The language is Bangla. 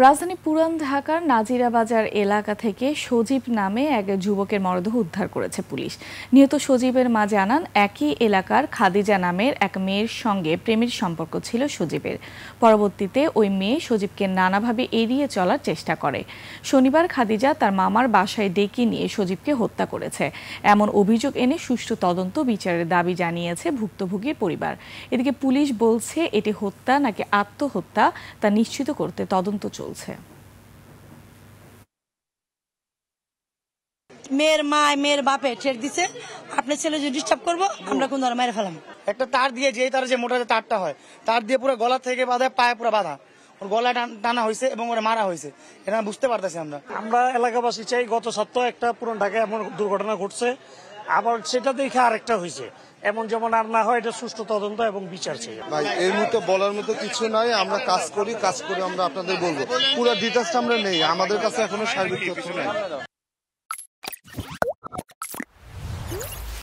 রাজধানী পুরান ঢাকার নাজিরা বাজার এলাকা থেকে সজীব নামে এক যুবকের মরদেহ উদ্ধার করেছে পুলিশ। নিহত সজীবের মা জানান, একই এলাকার খাদিজা নামের এক মেয়ের সঙ্গে প্রেমের সম্পর্ক ছিল সজীবের। পরবর্তীতে ওই মেয়ে সজীবকে নানাভাবে এড়িয়ে চলার চেষ্টা করে। শনিবার খাদিজা তার মামার বাসায় ডেকে নিয়ে সজীবকে হত্যা করেছে। এমন অভিযোগ এনে সুষ্ঠু তদন্ত বিচারের দাবি জানিয়েছে ভুক্তভোগীর পরিবার। এদিকে পুলিশ বলছে, এটি হত্যা নাকি আত্মহত্যা তা নিশ্চিত করতে তদন্ত চলছে। মেয়ের মা মেয়ের বাপে ঠেক দিছে, আপনার ছেলে যদি ডিস্টার্ব করবো আমরা কোন ধরনের মেরে ফেলাম। একটা তার দিয়ে যে মোটা তারটা হয়, তার দিয়ে পুরো গলা থেকে বাঁধা পায়ে পুরো বাঁধা, ওর গলা টানা হয়েছে এবং ওরা মারা হয়েছে। এটা বুঝতে পারতেছি আমরা এলাকাবাসী চাই। গত সপ্তাহে একটা পুরান ঢাকায় এমন দুর্ঘটনা ঘটছে, আবার সেটা দেখে আরেকটা হয়েছে, এমন যেমন আর না হয় এটা সুষ্ঠু তদন্ত এবং বিচার চাই। ভাই এর মতো বলার মতো কিছু নয়, আমরা কাজ করি আমরা আপনাদের বলবো। পুরো ডিটেইলসটা আমরা নেই, আমাদের কাছে এখনো সার্বিক তথ্য নেই।